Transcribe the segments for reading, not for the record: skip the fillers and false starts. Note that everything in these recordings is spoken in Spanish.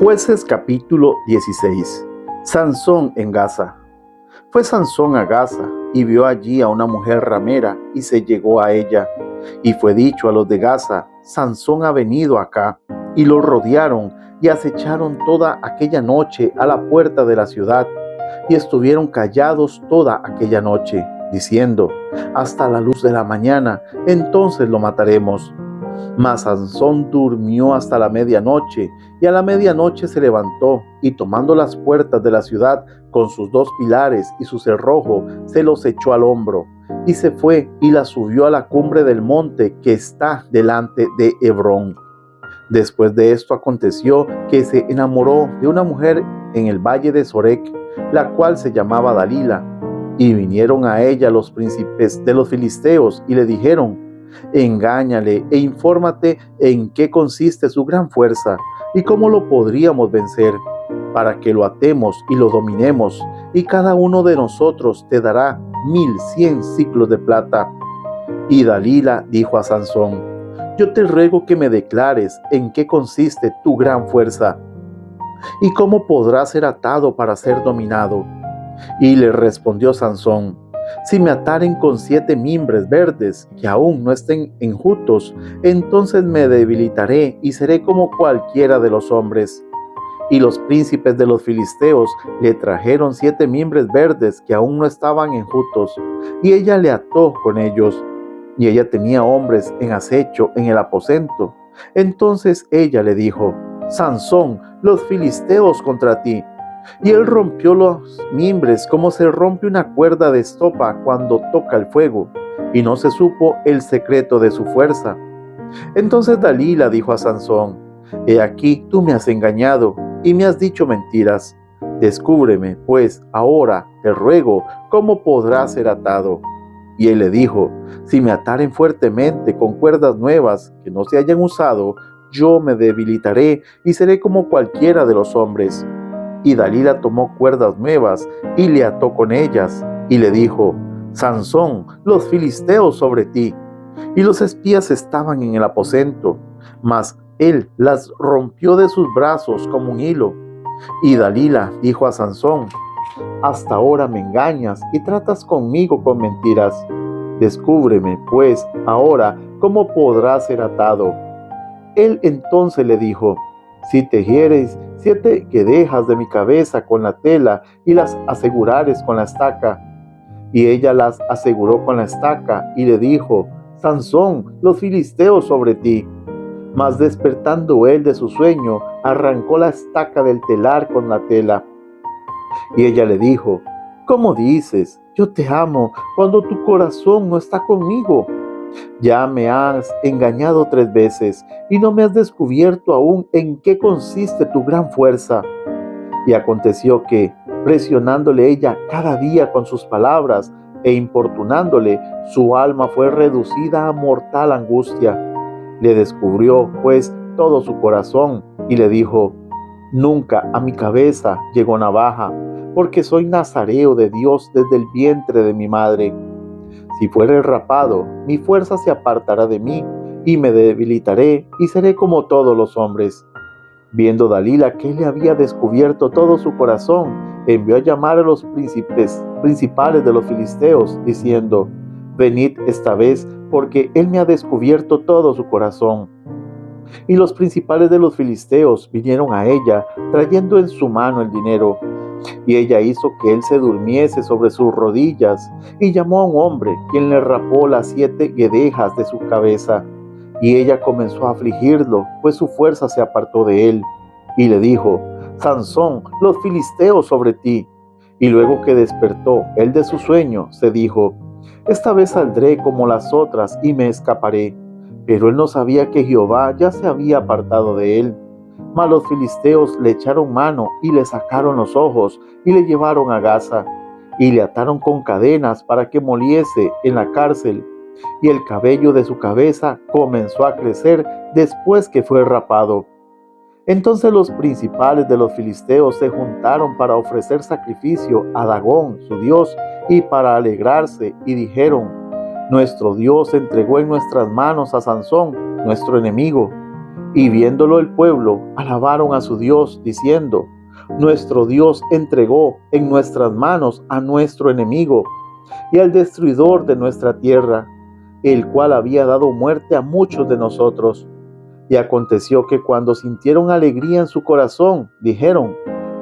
Jueces capítulo 16. Sansón en Gaza. Fue Sansón a Gaza y vio allí a una mujer ramera y se llegó a ella. Y fue dicho a los de Gaza: Sansón ha venido acá. Y lo rodearon y acecharon toda aquella noche a la puerta de la ciudad. Y estuvieron callados toda aquella noche, diciendo: hasta la luz de la mañana, entonces lo mataremos. Mas Sansón durmió hasta la medianoche, y a la medianoche se levantó, y tomando las puertas de la ciudad con sus 2 pilares y su cerrojo, se los echó al hombro, y se fue y la subió a la cumbre del monte que está delante de Hebrón. Después de esto aconteció que se enamoró de una mujer en el valle de Sorek, la cual se llamaba Dalila, y vinieron a ella los príncipes de los filisteos y le dijeron: engáñale e infórmate en qué consiste su gran fuerza y cómo lo podríamos vencer, para que lo atemos y lo dominemos, y cada uno de nosotros te dará 1100 siclos de plata. Y Dalila dijo a Sansón: yo te ruego que me declares en qué consiste tu gran fuerza y cómo podrá ser atado para ser dominado. Y le respondió Sansón: si me ataren con 7 mimbres verdes que aún no estén enjutos, entonces me debilitaré y seré como cualquiera de los hombres. Y los príncipes de los filisteos le trajeron 7 mimbres verdes que aún no estaban enjutos, y ella le ató con ellos. Y ella tenía hombres en acecho en el aposento. Entonces ella le dijo: Sansón, los filisteos contra ti. Y él rompió los mimbres como se rompe una cuerda de estopa cuando toca el fuego, y no se supo el secreto de su fuerza. Entonces Dalila dijo a Sansón: he aquí tú me has engañado y me has dicho mentiras. Descúbreme, pues, ahora, te ruego, cómo podrá ser atado. Y él le dijo: si me ataren fuertemente con cuerdas nuevas que no se hayan usado, yo me debilitaré y seré como cualquiera de los hombres. Y Dalila tomó cuerdas nuevas y le ató con ellas, y le dijo: Sansón, los filisteos sobre ti. Y los espías estaban en el aposento, mas él las rompió de sus brazos como un hilo. Y Dalila dijo a Sansón: hasta ahora me engañas y tratas conmigo con mentiras. Descúbreme, pues, ahora cómo podrá ser atado. Él entonces le dijo: si tejieres 7 guedejas de mi cabeza con la tela y las asegurares con la estaca. Y ella las aseguró con la estaca y le dijo: Sansón, los filisteos sobre ti. Mas despertando él de su sueño, arrancó la estaca del telar con la tela. Y ella le dijo: ¿cómo dices? Yo te amo cuando tu corazón no está conmigo. Ya me has engañado 3 veces y no me has descubierto aún en qué consiste tu gran fuerza. Y aconteció que, presionándole ella cada día con sus palabras e importunándole, su alma fue reducida a mortal angustia. Le descubrió, pues, todo su corazón y le dijo: nunca a mi cabeza llegó navaja, porque soy nazareo de Dios desde el vientre de mi madre. Si fuere rapado, mi fuerza se apartará de mí, y me debilitaré, y seré como todos los hombres. Viendo Dalila que él le había descubierto todo su corazón, envió a llamar a los principales de los filisteos, diciendo: venid esta vez, porque él me ha descubierto todo su corazón. Y los principales de los filisteos vinieron a ella, trayendo en su mano el dinero. Y ella hizo que él se durmiese sobre sus rodillas, y llamó a un hombre, quien le rapó las 7 guedejas de su cabeza. Y ella comenzó a afligirlo, pues su fuerza se apartó de él. Y le dijo: Sansón, los filisteos sobre ti. Y luego que despertó él de su sueño, se dijo: esta vez saldré como las otras y me escaparé. Pero él no sabía que Jehová ya se había apartado de él. Mas los filisteos le echaron mano y le sacaron los ojos y le llevaron a Gaza y le ataron con cadenas para que moliese en la cárcel. Y el cabello de su cabeza comenzó a crecer después que fue rapado. Entonces los principales de los filisteos se juntaron para ofrecer sacrificio a Dagón, su dios, y para alegrarse, y dijeron: nuestro Dios entregó en nuestras manos a Sansón, nuestro enemigo. Y viéndolo el pueblo, alabaron a su Dios, diciendo: Nuestro Dios entregó en nuestras manos a nuestro enemigo y al destruidor de nuestra tierra, el cual había dado muerte a muchos de nosotros. Y aconteció que cuando sintieron alegría en su corazón, dijeron: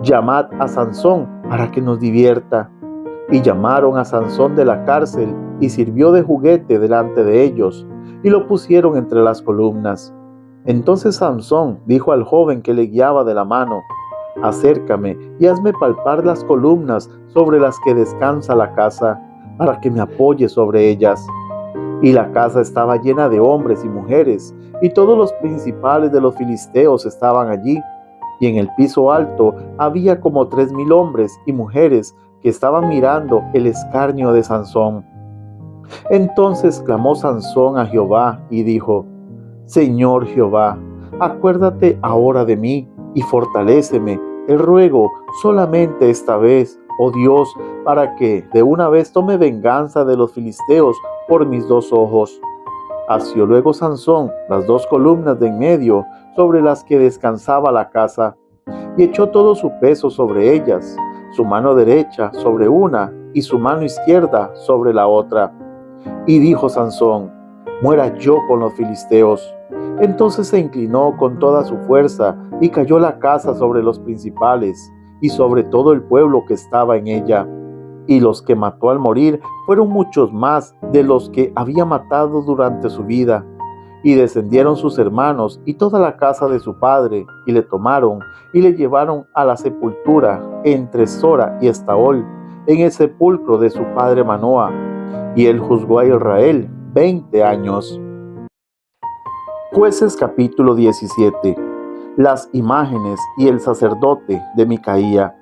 Llamad a Sansón para que nos divierta. Y llamaron a Sansón de la cárcel, y sirvió de juguete delante de ellos, y lo pusieron entre las columnas. Entonces Sansón dijo al joven que le guiaba de la mano: Acércame y hazme palpar las columnas sobre las que descansa la casa, para que me apoye sobre ellas. Y la casa estaba llena de hombres y mujeres, y todos los principales de los filisteos estaban allí. Y en el piso alto había como 3,000 hombres y mujeres que estaban mirando el escarnio de Sansón. Entonces clamó Sansón a Jehová y dijo: Señor Jehová, acuérdate ahora de mí y fortaléceme, te ruego, solamente esta vez, oh Dios, para que de una vez tome venganza de los filisteos por mis 2 ojos. Asió luego Sansón las 2 columnas de en medio sobre las que descansaba la casa, y echó todo su peso sobre ellas, su mano derecha sobre una y su mano izquierda sobre la otra. Y dijo Sansón: Muera yo con los filisteos. Entonces se inclinó con toda su fuerza, y cayó la casa sobre los principales, y sobre todo el pueblo que estaba en ella. Y los que mató al morir fueron muchos más de los que había matado durante su vida. Y descendieron sus hermanos y toda la casa de su padre, y le tomaron, y le llevaron a la sepultura entre Sora y Estaol, en el sepulcro de su padre Manoa. Y él juzgó a Israel 20 años. Jueces capítulo 17. Las imágenes y el sacerdote de Micaía.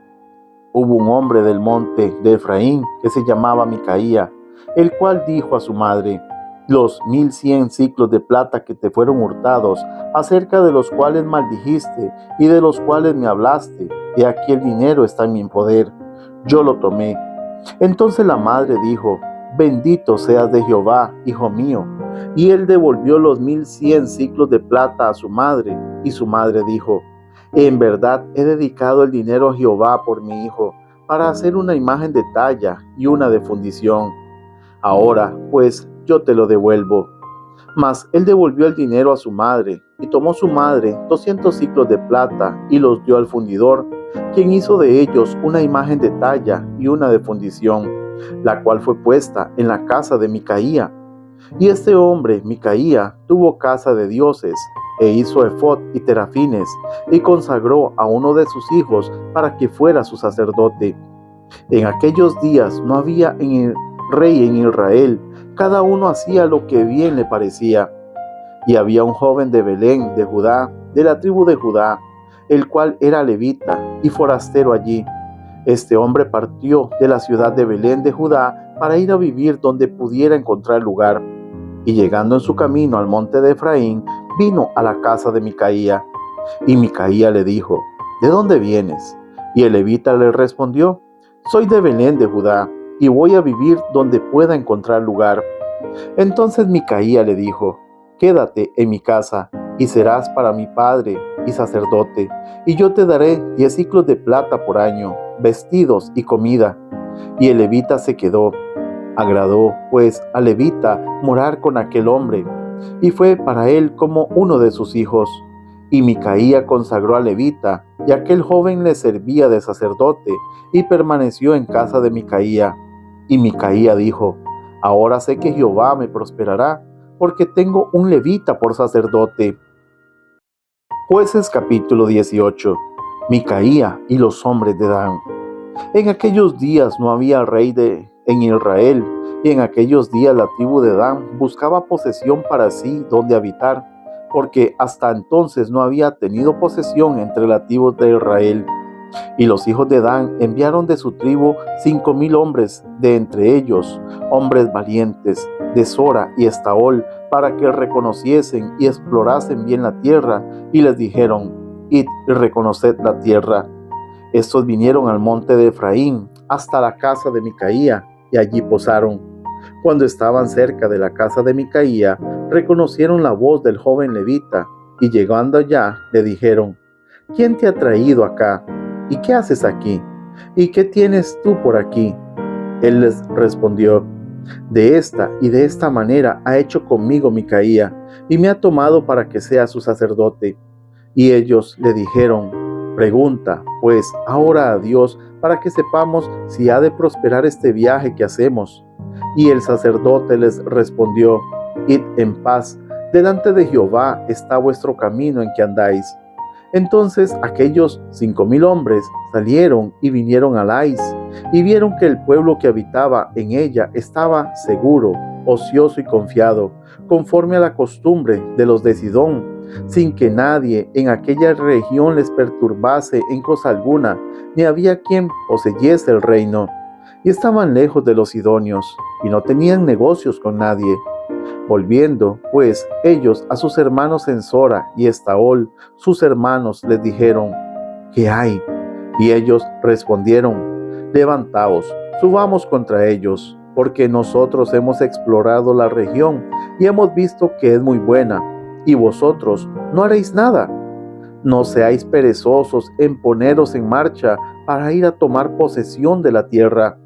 Hubo un hombre del monte de Efraín que se llamaba Micaía, el cual dijo a su madre: Los 1,100 siclos de plata que te fueron hurtados, acerca de los cuales maldijiste y de los cuales me hablaste, he aquí el dinero está en mi poder. Yo lo tomé. Entonces la madre dijo: Bendito seas de Jehová, hijo mío. Y él devolvió los 1,100 siclos de plata a su madre. Y su madre dijo: En verdad he dedicado el dinero a Jehová por mi hijo, para hacer una imagen de talla y una de fundición. Ahora, pues, yo te lo devuelvo. Mas él devolvió el dinero a su madre, y tomó su madre 200 siclos de plata, y los dio al fundidor, quien hizo de ellos una imagen de talla y una de fundición, la cual fue puesta en la casa de Micaía. Y este hombre, Micaía, tuvo casa de dioses, e hizo efod y terafines, y consagró a uno de sus hijos para que fuera su sacerdote. En aquellos días no había rey en Israel, cada uno hacía lo que bien le parecía. Y había un joven de Belén, de Judá, de la tribu de Judá, el cual era levita y forastero allí. Este hombre partió de la ciudad de Belén de Judá para ir a vivir donde pudiera encontrar lugar. Y llegando en su camino al monte de Efraín, vino a la casa de Micaía. Y Micaía le dijo: ¿De dónde vienes? Y el levita le respondió: Soy de Belén de Judá, y voy a vivir donde pueda encontrar lugar. Entonces Micaía le dijo: Quédate en mi casa, y serás para mi padre y sacerdote, y yo te daré 10 siclos de plata por año, vestidos y comida. Y el levita se quedó. Agradó, pues, al levita morar con aquel hombre, y fue para él como uno de sus hijos. Y Micaía consagró al levita, y aquel joven le servía de sacerdote, y permaneció en casa de Micaía. Y Micaía dijo: Ahora sé que Jehová me prosperará, porque tengo un levita por sacerdote. Jueces capítulo 18. Micaía y los hombres de Dan. En aquellos días no había rey en Israel, y en aquellos días la tribu de Dan buscaba posesión para sí donde habitar, porque hasta entonces no había tenido posesión entre las tribus de Israel. Y los hijos de Dan enviaron de su tribu 5,000 hombres, de entre ellos hombres valientes, de Sora y Estaol, para que reconociesen y explorasen bien la tierra, y les dijeron: Id y reconoced la tierra. Estos vinieron al monte de Efraín, hasta la casa de Micaía, y allí posaron. Cuando estaban cerca de la casa de Micaía, reconocieron la voz del joven levita, y llegando allá le dijeron: ¿Quién te ha traído acá? ¿Y qué haces aquí? ¿Y qué tienes tú por aquí? Él les respondió: de esta y de esta manera ha hecho conmigo Micaía, y me ha tomado para que sea su sacerdote. Y ellos le dijeron: pregunta, pues, ahora a Dios, para que sepamos si ha de prosperar este viaje que hacemos. Y el sacerdote les respondió: id en paz, delante de Jehová está vuestro camino en que andáis. Entonces aquellos 5,000 hombres salieron y vinieron a Lais, y vieron que el pueblo que habitaba en ella estaba seguro, ocioso y confiado, conforme a la costumbre de los de Sidón, sin que nadie en aquella región les perturbase en cosa alguna, ni había quien poseyese el reino. Y estaban lejos de los sidonios, y no tenían negocios con nadie. Volviendo, pues, ellos a sus hermanos en Sora y Estaol, sus hermanos les dijeron: ¿qué hay? Y ellos respondieron: levantaos, subamos contra ellos, porque nosotros hemos explorado la región y hemos visto que es muy buena, y vosotros no haréis nada. No seáis perezosos en poneros en marcha para ir a tomar posesión de la tierra.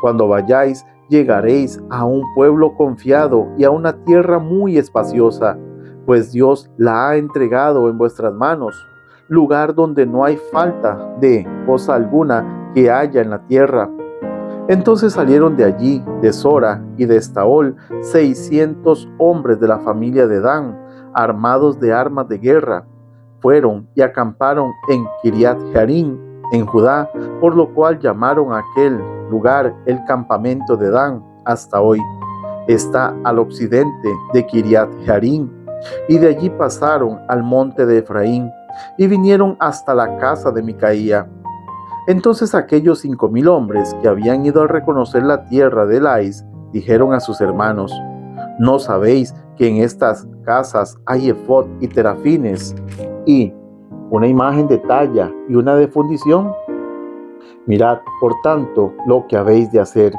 Cuando vayáis, llegaréis a un pueblo confiado y a una tierra muy espaciosa, pues Dios la ha entregado en vuestras manos, lugar donde no hay falta de cosa alguna que haya en la tierra. Entonces salieron de allí, de Sora y de Estaol, 600 hombres de la familia de Dan, armados de armas de guerra. Fueron y acamparon en Kiriat Jearim, en Judá, por lo cual llamaron a aquel lugar el campamento de Dan hasta hoy. Está al occidente de Kiriat Jearim, y de allí pasaron al monte de Efraín, y vinieron hasta la casa de Micaía. Entonces aquellos 5,000 hombres que habían ido a reconocer la tierra de Lais dijeron a sus hermanos: ¿no sabéis que en estas casas hay efod y terafines, y una imagen de talla y una de fundición? Mirad, por tanto, lo que habéis de hacer.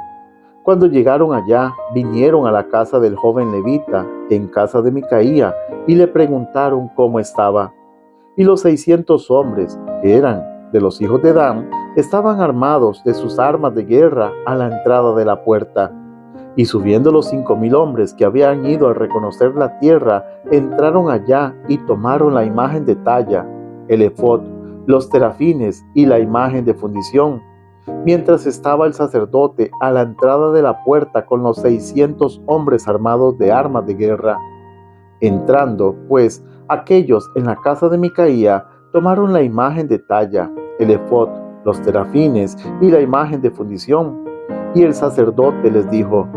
Cuando llegaron allá, vinieron a la casa del joven levita, en casa de Micaía, y le preguntaron cómo estaba. Y los 600 hombres, que eran de los hijos de Dan, estaban armados de sus armas de guerra a la entrada de la puerta. Y subiendo los 5,000 hombres que habían ido a reconocer la tierra, entraron allá y tomaron la imagen de talla, el efod, los terafines y la imagen de fundición, mientras estaba el sacerdote a la entrada de la puerta con los 600 hombres armados de armas de guerra. Entrando, pues, aquellos en la casa de Micaía tomaron la imagen de talla, el efod, los terafines y la imagen de fundición. Y el sacerdote les dijo: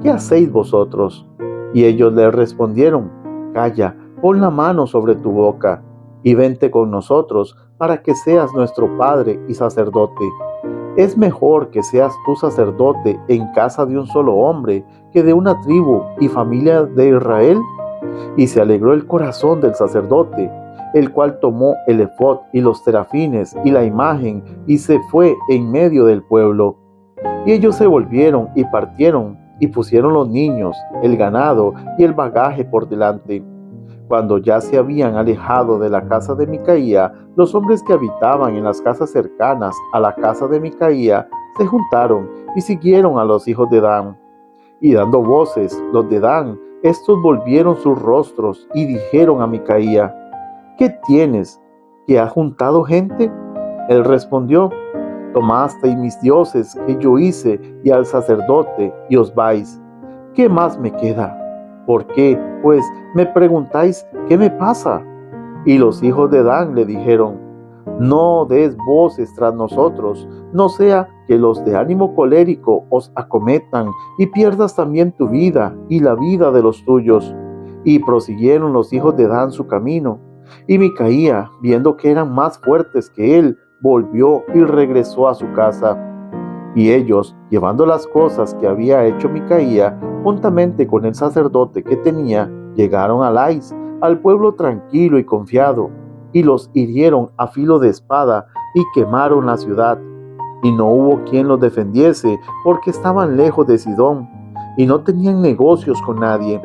¿qué hacéis vosotros? Y ellos le respondieron: calla, pon la mano sobre tu boca, y vente con nosotros para que seas nuestro padre y sacerdote. Es mejor que seas tú sacerdote en casa de un solo hombre que de una tribu y familia de Israel. Y se alegró el corazón del sacerdote, el cual tomó el efod y los terafines y la imagen y se fue en medio del pueblo. Y ellos se volvieron y partieron y pusieron los niños, el ganado y el bagaje por delante. Cuando ya se habían alejado de la casa de Micaía, los hombres que habitaban en las casas cercanas a la casa de Micaía se juntaron y siguieron a los hijos de Dan. Y dando voces los de Dan, estos volvieron sus rostros y dijeron a Micaía: ¿qué tienes? ¿Que has juntado gente? Él respondió: tomasteis mis dioses que yo hice y al sacerdote, y os vais. ¿Qué más me queda? ¿Por qué, pues, me preguntáis qué me pasa? Y los hijos de Dan le dijeron: no des voces tras nosotros, no sea que los de ánimo colérico os acometan y pierdas también tu vida y la vida de los tuyos. Y prosiguieron los hijos de Dan su camino. Y Micaía, viendo que eran más fuertes que él, volvió y regresó a su casa. Y ellos, llevando las cosas que había hecho Micaía, juntamente con el sacerdote que tenía, llegaron a Lais, al pueblo tranquilo y confiado, y los hirieron a filo de espada y quemaron la ciudad. Y no hubo quien los defendiese, porque estaban lejos de Sidón, y no tenían negocios con nadie.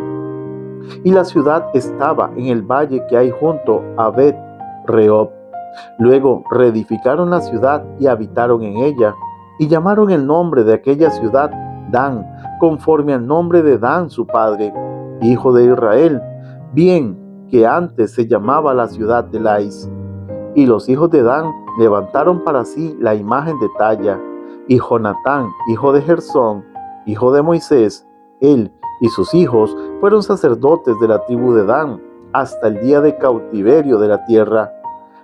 y la ciudad estaba en el valle que hay junto a Bet-rehob. Luego reedificaron la ciudad y habitaron en ella, y llamaron el nombre de aquella ciudad Dan, conforme al nombre de Dan su padre, hijo de Israel, bien que antes se llamaba la ciudad de Lais. Y los hijos de Dan levantaron para sí la imagen de talla, y Jonatán, hijo de Gersón, hijo de Moisés, él y sus hijos fueron sacerdotes de la tribu de Dan hasta el día de cautiverio de la tierra.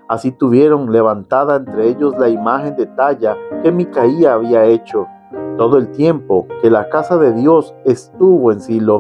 Así tuvieron levantada entre ellos la imagen de talla que Micaía había hecho, todo el tiempo que la casa de Dios estuvo en Silo.